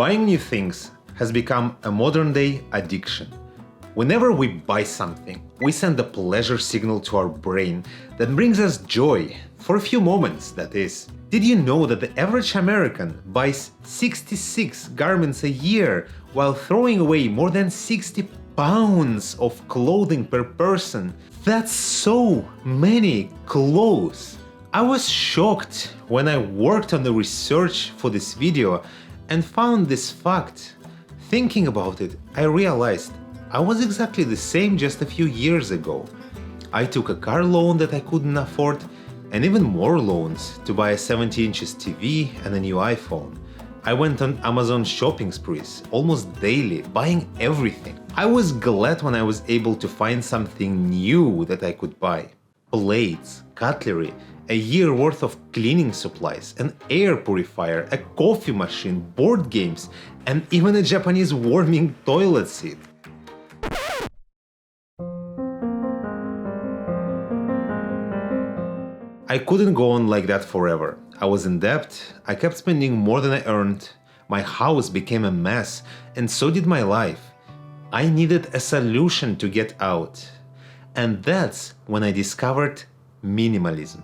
Buying new things has become a modern-day addiction. Whenever we buy something, we send a pleasure signal to our brain that brings us joy, for a few moments, that is. Did you know that the average American buys 66 garments a year while throwing away more than 60 pounds of clothing per person? That's so many clothes! I was shocked when I worked on the research for this video and found this fact. Thinking about it, I realized I was exactly the same just a few years ago. I took a car loan that I couldn't afford, and even more loans to buy a 70-inch TV and a new iPhone. I went on Amazon shopping sprees almost daily, buying everything. I was glad when I was able to find something new that I could buy. Plates, cutlery, a year worth of cleaning supplies, an air purifier, a coffee machine, board games, and even a Japanese warming toilet seat. I couldn't go on like that forever. I was in debt, I kept spending more than I earned, my house became a mess, and so did my life. I needed a solution to get out. And that's when I discovered minimalism.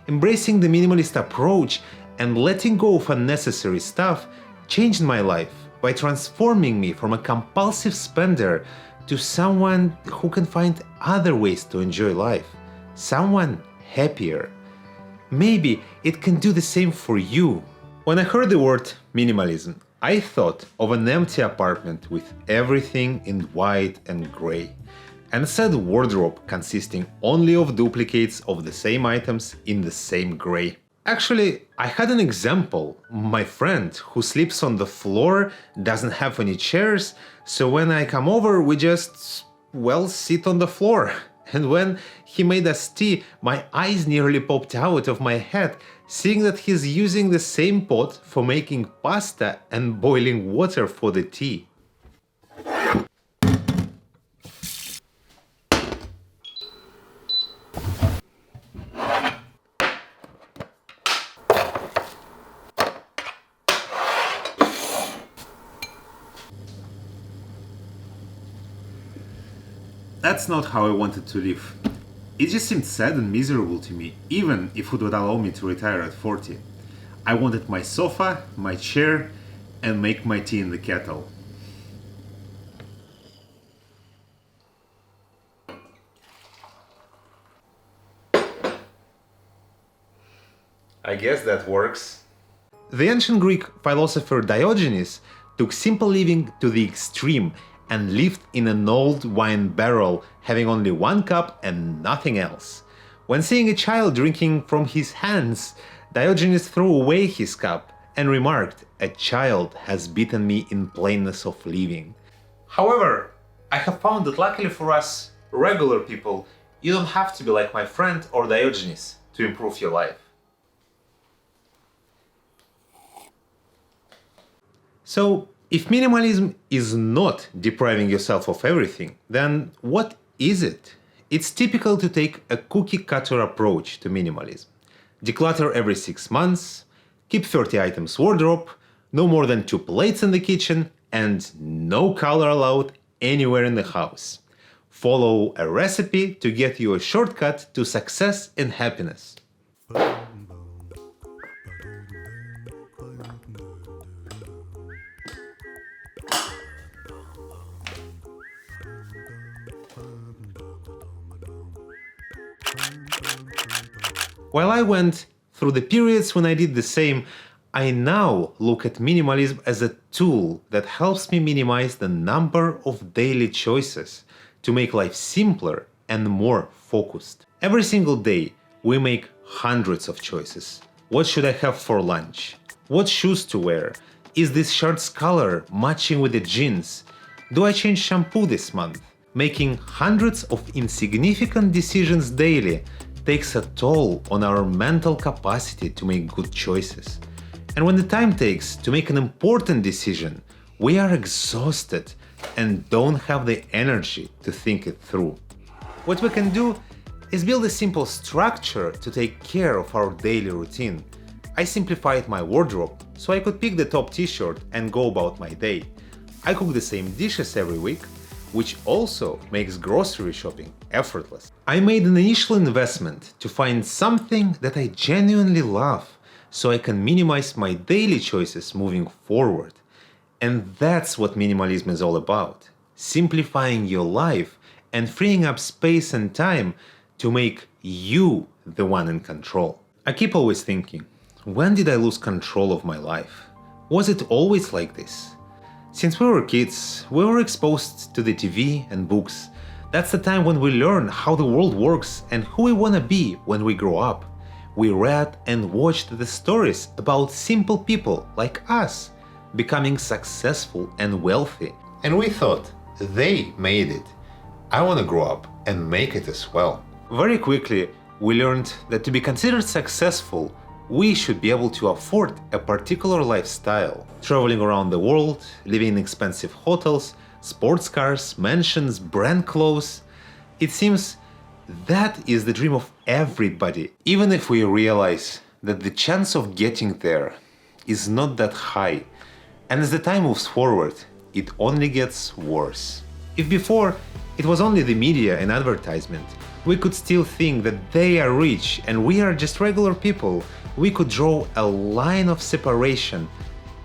Embracing the minimalist approach and letting go of unnecessary stuff changed my life by transforming me from a compulsive spender to someone who can find other ways to enjoy life, someone happier. Maybe it can do the same for you. When I heard the word minimalism, I thought of an empty apartment with everything in white and gray, and a sad wardrobe consisting only of duplicates of the same items in the same gray. Actually, I had an example. My friend who sleeps on the floor doesn't have any chairs, so when I come over we just, sit on the floor. And when he made us tea, my eyes nearly popped out of my head, seeing that he's using the same pot for making pasta and boiling water for the tea. That's not how I wanted to live. It just seemed sad and miserable to me, even if it would allow me to retire at 40. I wanted my sofa, my chair, and make my tea in the kettle. I guess that works. The ancient Greek philosopher Diogenes took simple living to the extreme and lived in an old wine barrel, having only one cup and nothing else. When seeing a child drinking from his hands, Diogenes threw away his cup and remarked, "A child has beaten me in plainness of living." However, I have found that luckily for us, regular people, you don't have to be like my friend or Diogenes to improve your life. So, if minimalism is not depriving yourself of everything, then what is it? It's typical to take a cookie-cutter approach to minimalism. Declutter every 6 months, keep 30 items wardrobe, no more than 2 plates in the kitchen, and no color allowed anywhere in the house. Follow a recipe to get you a shortcut to success and happiness. While I went through the periods when I did the same, I now look at minimalism as a tool that helps me minimize the number of daily choices to make life simpler and more focused. Every single day, we make hundreds of choices. What should I have for lunch? What shoes to wear? Is this shirt's color matching with the jeans? Do I change shampoo this month? Making hundreds of insignificant decisions daily takes a toll on our mental capacity to make good choices. And when the time takes to make an important decision, we are exhausted and don't have the energy to think it through. What we can do is build a simple structure to take care of our daily routine. I simplified my wardrobe so I could pick the top t-shirt and go about my day. I cook the same dishes every week, which also makes grocery shopping effortless. I made an initial investment to find something that I genuinely love so I can minimize my daily choices moving forward. And that's what minimalism is all about. Simplifying your life and freeing up space and time to make you the one in control. I keep always thinking, when did I lose control of my life? Was it always like this? Since we were kids, we were exposed to the TV and books. That's the time when we learn how the world works and who we want to be when we grow up. We read and watched the stories about simple people like us becoming successful and wealthy. And we thought, they made it. I want to grow up and make it as well. Very quickly, we learned that to be considered successful, we should be able to afford a particular lifestyle. Traveling around the world, living in expensive hotels, sports cars, mansions, brand clothes. It seems that is the dream of everybody, even if we realize that the chance of getting there is not that high. And as the time moves forward, it only gets worse. If before it was only the media and advertisement, we could still think that they are rich and we are just regular people, we could draw a line of separation.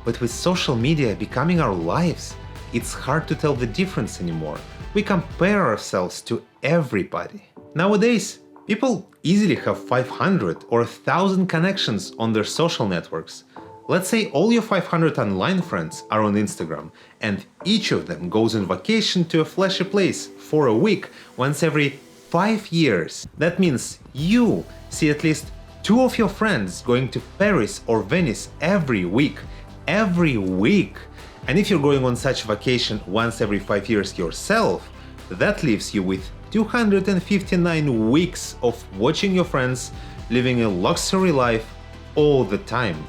But with social media becoming our lives, it's hard to tell the difference anymore. We compare ourselves to everybody. Nowadays, people easily have 500 or 1,000 connections on their social networks. Let's say all your 500 online friends are on Instagram, and each of them goes on vacation to a flashy place for a week once every 5 years. That means you see at least 2 of your friends going to Paris or Venice every week. Every week! And if you're going on such vacation once every 5 years yourself, that leaves you with 259 weeks of watching your friends living a luxury life all the time.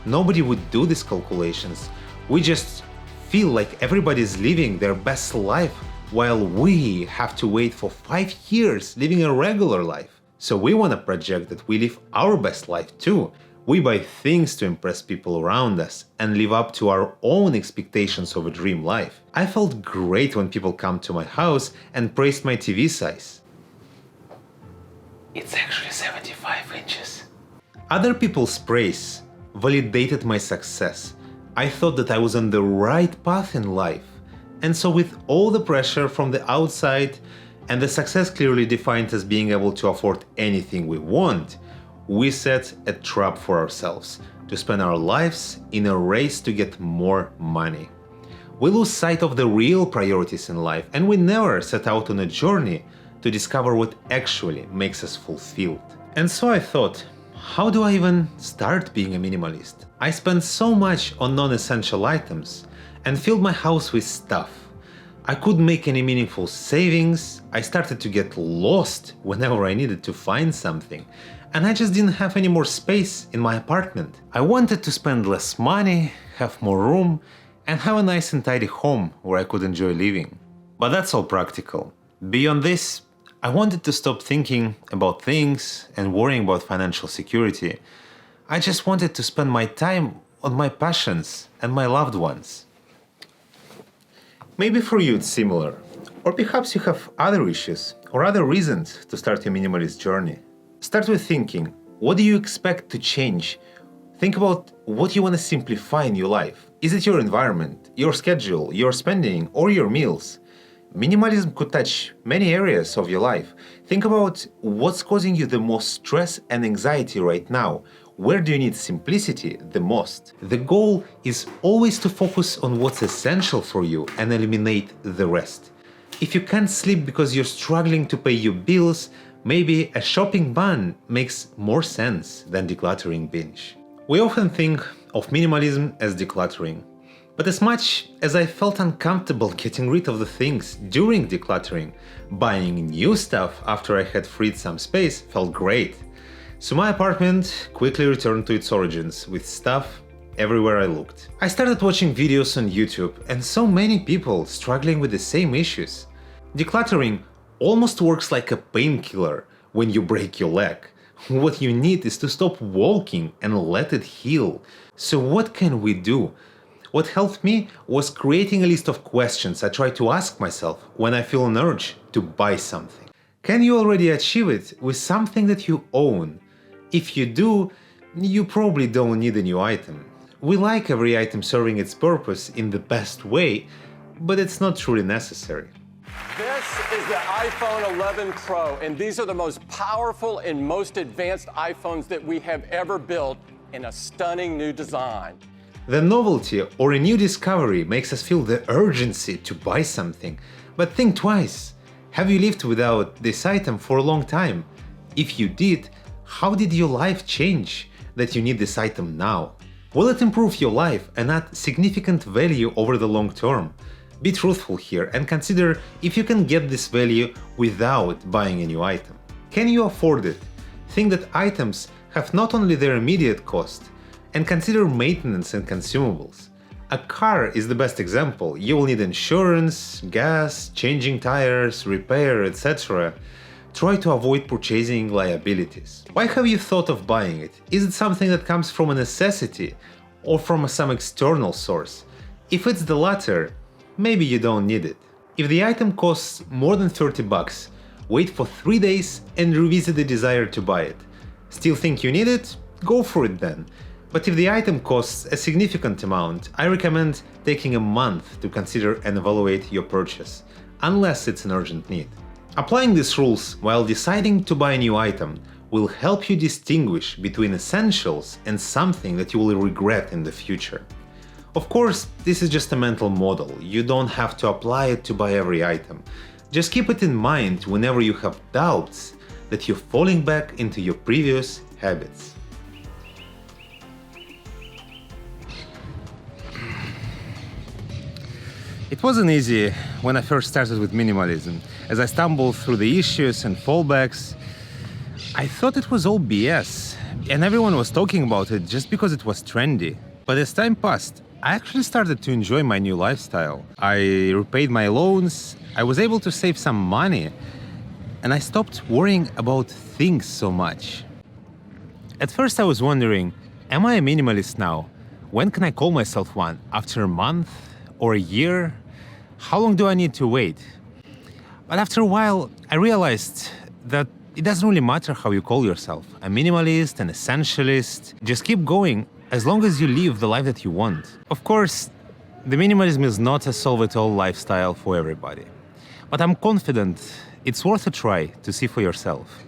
Nobody would do these calculations. We just feel like everybody's living their best life while we have to wait for 5 years living a regular life. So we want to project that we live our best life too. We buy things to impress people around us and live up to our own expectations of a dream life. I felt great when people come to my house and praised my TV size. It's actually 75 inches. Other people's praise validated my success. I thought that I was on the right path in life. And so with all the pressure from the outside and the success clearly defined as being able to afford anything we want, we set a trap for ourselves to spend our lives in a race to get more money. We lose sight of the real priorities in life, and we never set out on a journey to discover what actually makes us fulfilled. And so I thought, how do I even start being a minimalist? I spent so much on non-essential items and filled my house with stuff. I couldn't make any meaningful savings. I started to get lost whenever I needed to find something. And I just didn't have any more space in my apartment. I wanted to spend less money, have more room, and have a nice and tidy home where I could enjoy living. But that's all practical. Beyond this, I wanted to stop thinking about things and worrying about financial security. I just wanted to spend my time on my passions and my loved ones. Maybe for you it's similar, or perhaps you have other issues or other reasons to start your minimalist journey. Start with thinking, what do you expect to change? Think about what you want to simplify in your life. Is it your environment, your schedule, your spending, or your meals? Minimalism could touch many areas of your life. Think about what's causing you the most stress and anxiety right now. Where do you need simplicity the most? The goal is always to focus on what's essential for you and eliminate the rest. If you can't sleep because you're struggling to pay your bills, maybe a shopping ban makes more sense than decluttering binge. We often think of minimalism as decluttering. But as much as I felt uncomfortable getting rid of the things during decluttering, buying new stuff after I had freed some space felt great. So my apartment quickly returned to its origins with stuff everywhere I looked. I started watching videos on YouTube and so many people struggling with the same issues. Decluttering almost works like a painkiller when you break your leg. What you need is to stop walking and let it heal. So what can we do? What helped me was creating a list of questions I try to ask myself when I feel an urge to buy something. Can you already achieve it with something that you own? If you do, you probably don't need a new item. We like every item serving its purpose in the best way, but it's not truly necessary. This is the iPhone 11 Pro, and these are the most powerful and most advanced iPhones that we have ever built in a stunning new design. The novelty or a new discovery makes us feel the urgency to buy something. But think twice. Have you lived without this item for a long time? If you did, how did your life change that you need this item now? Will it improve your life and add significant value over the long term? Be truthful here and consider if you can get this value without buying a new item. Can you afford it? Think that items have not only their immediate cost, and consider maintenance and consumables. A car is the best example. You will need insurance, gas, changing tires, repair, etc. Try to avoid purchasing liabilities. Why have you thought of buying it? Is it something that comes from a necessity or from some external source? If it's the latter, maybe you don't need it. If the item costs more than $30, wait for 3 days and revisit the desire to buy it. Still think you need it? Go for it then. But if the item costs a significant amount, I recommend taking a month to consider and evaluate your purchase, unless it's an urgent need. Applying these rules while deciding to buy a new item will help you distinguish between essentials and something that you will regret in the future. Of course, this is just a mental model. You don't have to apply it to buy every item. Just keep it in mind whenever you have doubts that you're falling back into your previous habits. It wasn't easy when I first started with minimalism. As I stumbled through the issues and fallbacks, I thought it was all BS, and everyone was talking about it just because it was trendy. But as time passed, I actually started to enjoy my new lifestyle. I repaid my loans, I was able to save some money, and I stopped worrying about things so much. At first I was wondering, am I a minimalist now? When can I call myself one? After a month? Or a year? How long do I need to wait? But after a while, I realized that it doesn't really matter how you call yourself. A minimalist, an essentialist. Just keep going as long as you live the life that you want. Of course, the minimalism is not a solve-it-all lifestyle for everybody. But I'm confident it's worth a try to see for yourself.